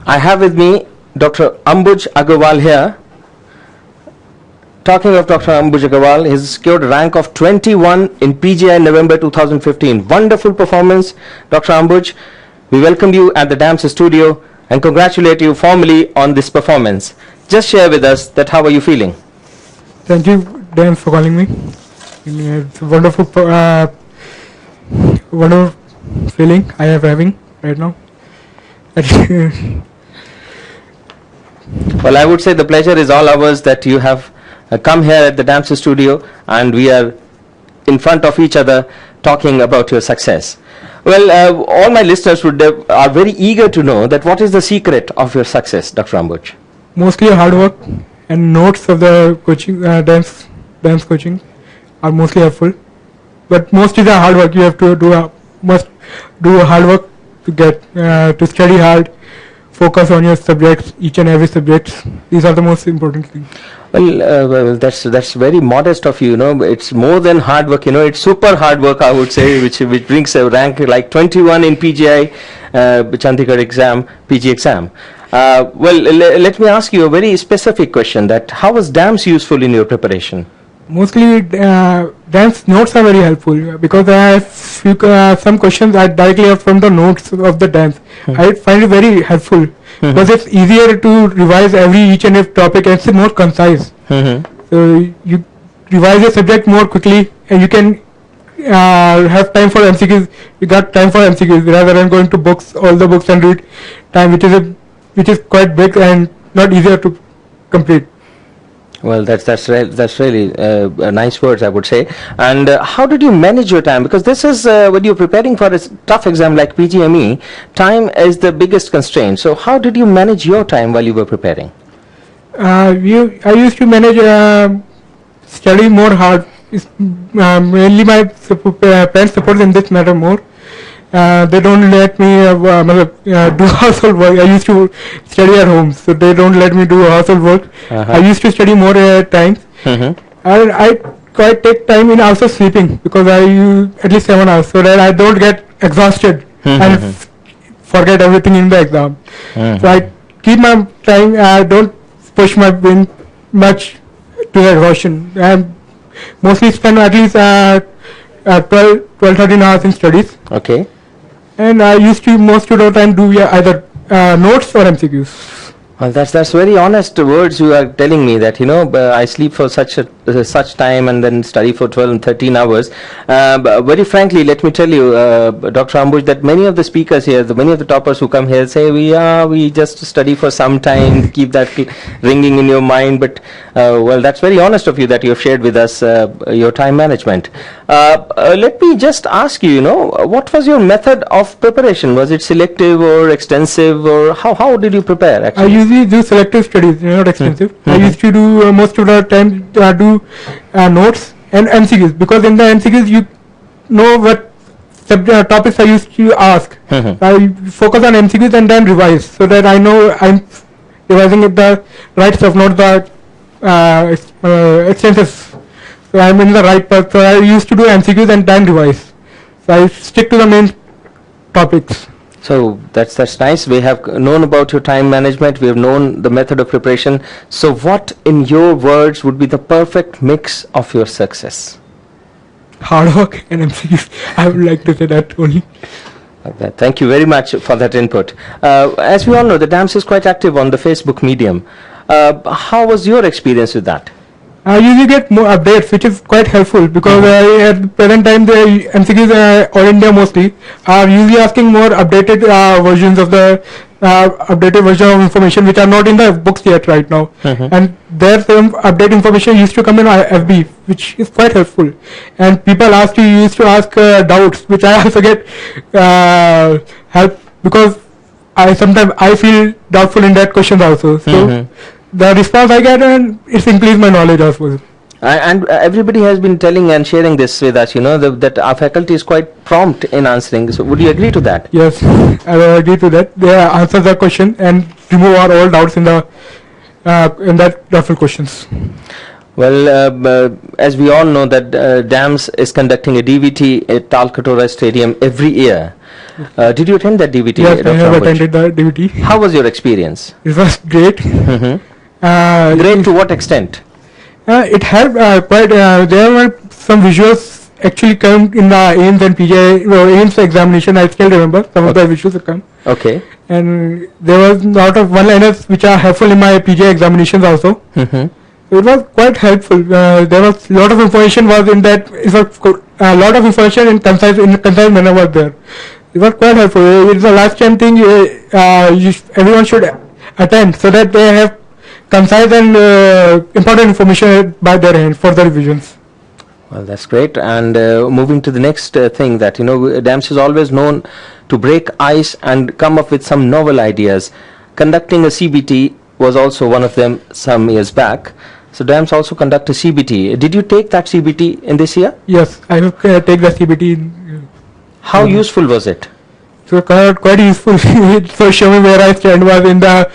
I have with me Dr. Ambuj Agarwal here. Talking of Dr. Ambuj Agarwal, he has secured a rank of 21 in PGI November 2015. Wonderful performance, Dr. Ambuj. We welcome you at the DAMS studio and congratulate you formally on this performance. Just share with us that how are you feeling? Thank you, Dan, for calling me. It's a wonderful, wonderful feeling I am having right now. Well, I would say the pleasure is all ours that you have come here at the DAMS studio and we are in front of each other talking about your success. Well, all my listeners are very eager to know that what is the secret of your success, Dr. Ambuj? Mostly hard work and notes of the coaching, dance coaching are mostly helpful. But mostly the hard work you have to must do hard work to get to study hard, focus on your subjects, each and every subject. These are the most important things. Well, that's very modest of you. You know, it's more than hard work. You know, it's super hard work, I would say, which brings a rank like 21 in PGI, Chandigarh exam, PG exam. Well, let me ask you a very specific question. That how was DAMS useful in your preparation? Mostly DAMS notes are very helpful because I have some questions I directly have from the notes of the DAMS. I find it very helpful because it's easier to revise each and every topic and it's more concise. So you revise the subject more quickly and you can have time for MCQs. You got time for MCQs rather than going to books, all the books and read time, which is quite big and not easier to complete. Well, that's really nice words, I would say. And how did you manage your time? Because this is when you're preparing for a tough exam like PGME, time is the biggest constraint. So how did you manage your time while you were preparing? I used to manage study more hard. Mainly my parents support in this matter more. They don't let me do household work. I used to study at home, so they don't let me do household work. I used to study more at times. I quite take time in also sleeping because I use at least 7 hours so that I don't get exhausted and forget everything in the exam. So I keep my time. I don't push my brain much to exhaustion. I mostly spend at least 12-13 hours in studies. Okay. And I used to most of the time do either notes or MCQs. Well, that's very honest words you are telling me that, you know, I sleep for such time and then study for 12 and 13 hours. Very frankly, let me tell you, Dr. Ambuj, that many of the speakers here, many of the toppers who come here say, we just study for some time, keep that ringing in your mind. But, well, that's very honest of you that you have shared with us your time management. Let me just ask you, you know, what was your method of preparation? Was it selective or extensive, or how did you prepare actually? I usually do selective studies, not extensive. I used to do most of the time do notes and MCQs because in the MCQs you know what topics I used to ask. I focus on MCQs and then revise so that I know I'm revising the right stuff, not the extensive. So I'm in the right path. So I used to do MCQs and then revise. So I stick to the main topics. So that's nice. We have known about your time management. We have known the method of preparation. So what, in your words, would be the perfect mix of your success? Hard work and MCQs. I would like to say that only. Okay. Thank you very much for that input. As we all know, the DAMS is quite active on the Facebook medium. How was your experience with that? I usually get more updates, which is quite helpful because at the present time the MCQs all India mostly are usually asking more updated versions of the updated version of information which are not in the books yet right now. And there's some update information used to come in FB, which is quite helpful. And people used to ask doubts, which I also get help because sometimes I feel doubtful in that question also. So the response I get, and it's increased my knowledge also. And everybody has been telling and sharing this with us, you know, that our faculty is quite prompt in answering. So would you agree to that? Yes, I will agree to that. They answer the question and remove all doubts in that doubtful questions. Well, as we all know that DAMS is conducting a DVT at Talkatora Stadium every year. Did you attend that DVT? Yes, I Dr. have Ambuj? attended the DVT. How was your experience? It was great. Great to what extent? It helped quite. There were some visuals actually come in the AIMS and PGI AIMS examination. I still remember some of the visuals that come. Okay. And there was a lot of one-liners which are helpful in my PGI examinations also. So it was quite helpful. There was a lot of information was in that. It was a lot of information in concise manner was there. It was quite helpful. It's a lifetime thing. Everyone should attend so that they have concise and important information by their hand for the revisions. Well, that's great. And moving to the next thing that, DAMS is always known to break ice and come up with some novel ideas. Conducting a CBT was also one of them some years back. So DAMS also conduct a CBT. Did you take that CBT in this year? Yes, I have take the CBT. How useful was it? So quite useful. So show me where I stand was in the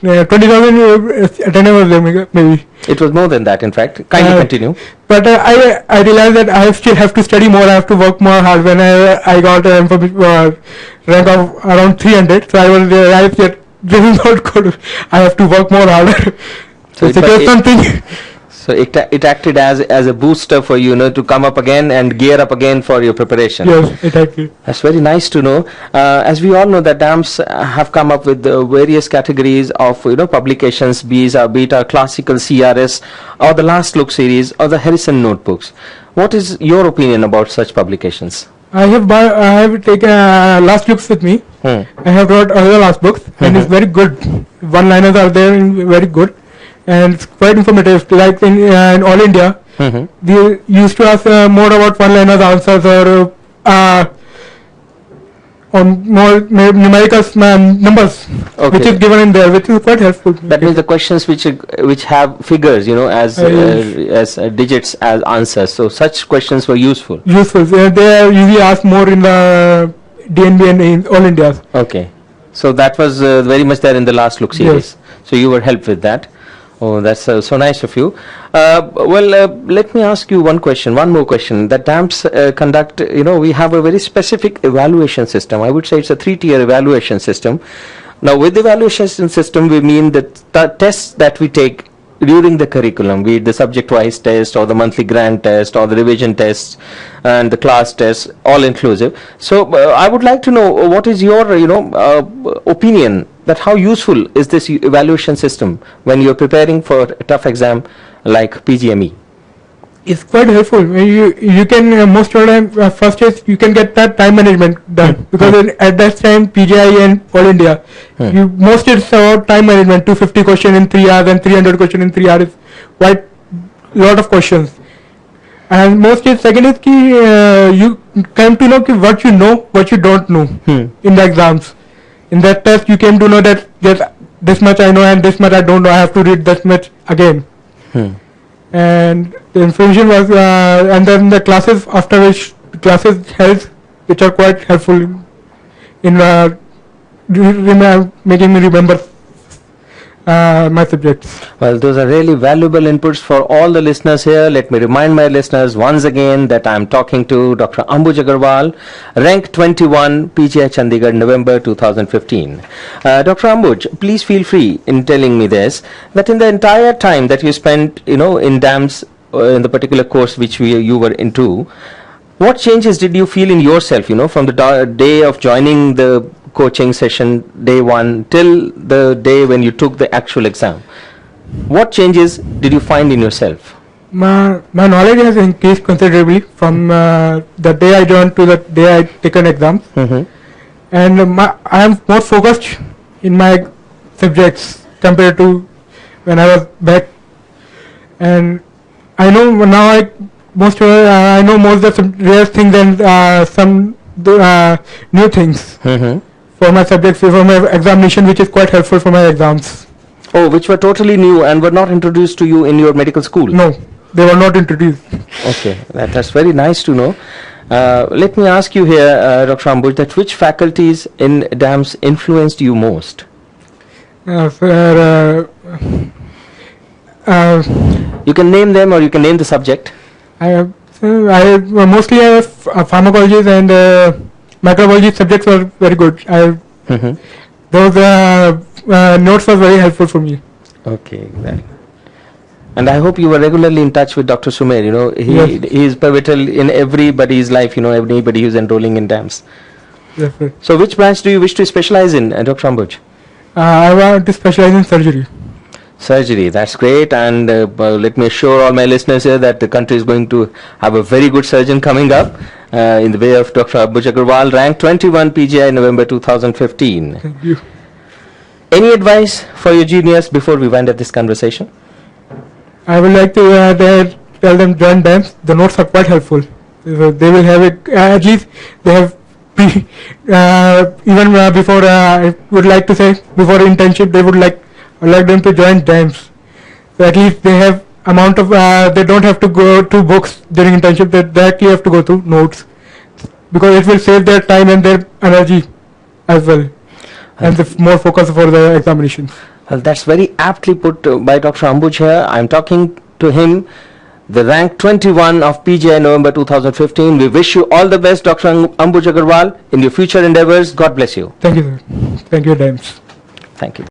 20,000 attendance was there maybe. It was more than that, in fact. Kindly continue. But I realized that I still have to study more. I have to work more hard. When I got a rank of around 300, so I was realized that this is not good. I have to work more harder. So it acted as a booster for you, to come up again and gear up again for your preparation. Yes, exactly. That's very nice to know. As we all know that DAMS have come up with various categories of publications, be it our classical CRS or the Last Look series or the Harrison notebooks. What is your opinion about such publications? I have taken Last Looks with me. I have brought other Last Books and it's very good. One-liners are there and very good. And it's quite informative. Like in All India, they used to ask more about one-liners answers or more numerical numbers, which is given in there, which is quite helpful. That means the questions which have figures, as digits as answers. So such questions were useful. Useful. They are usually asked more in the DNB and in All India. Okay. So that was very much there in the Last Look series. Yes. So you were helped with that. Oh, that's so nice of you. Let me ask you one more question. That DAMS conduct, we have a very specific evaluation system. I would say it's a 3-tier evaluation system. Now, with the evaluation system, we mean that the tests that we take during the curriculum, be it the subject-wise test or the monthly grant test or the revision tests and the class tests, all inclusive. So, I would like to know what is your, opinion that how useful is this evaluation system when you're preparing for a tough exam like PGME? It's quite helpful. You can most of the time first is you can get that time management done because at that time PGI and All India, most it's about time management. 250 questions in 3 hours and 300 questions in 3 hours is quite lot of questions. And most is second is you come to know what you know, what you don't know in the exams. In that test, you came to know that this much I know and this much I don't know. I have to read this much again. And the information was, and then the classes after which classes held, which are quite helpful in making me remember my subjects. Well, those are really valuable inputs for all the listeners here. Let me remind my listeners once again that I'm talking to Dr. Ambuj Agarwal, rank 21, PGI Chandigarh, November 2015. Dr. Ambuj, please feel free in telling me this, that in the entire time that you spent, in DAMS, in the particular course which you were into, what changes did you feel in yourself, from the day of joining the coaching session, day one, till the day when you took the actual exam? What changes did you find in yourself? My knowledge has increased considerably from the day I joined to the day I taken exams. And I am more focused in my subjects compared to when I was back. And I know now I know more the rare things and some new things for my subjects, for my examination, which is quite helpful for my exams. Oh, which were totally new and were not introduced to you in your medical school? No, they were not introduced. Okay, that's very nice to know. Let me ask you here, Dr. Ambuj, that which faculties in DAMS influenced you most? You can name them or you can name the subject. I mostly have pharmacology and microbiology subjects were very good. Mhm. Those notes were very helpful for me. Okay, exactly. And I hope you were regularly in touch with Dr. Sumer. You know, Yes. he is pivotal in everybody's life. You know, anybody who's enrolling in DAMS. Yes, sir. So, which branch do you wish to specialize in, Dr. Ambuj? I want to specialize in surgery. Surgery, that's great. And let me assure all my listeners here that the country is going to have a very good surgeon coming up in the way of Dr. Ambuj Agarwal, ranked 21 PGI November 2015. Thank you. Any advice for your juniors before we wind up this conversation? I would like to tell them join DAMS. The notes are quite helpful. They will have it, at least they have even before, I would like to say, before internship, they would like them to join DAMS. So at least they have amount of, they don't have to go to books during internship, they directly have to go to notes, because it will save their time and their energy as well, and the more focus for the examinations. Well, that's very aptly put by Dr. Ambuj here. I'm talking to him, the rank 21 of PGI November 2015. We wish you all the best, Dr. Ambuj Agarwal, in your future endeavors. God bless you. Thank you, sir. Thank you, DAMS. Thank you.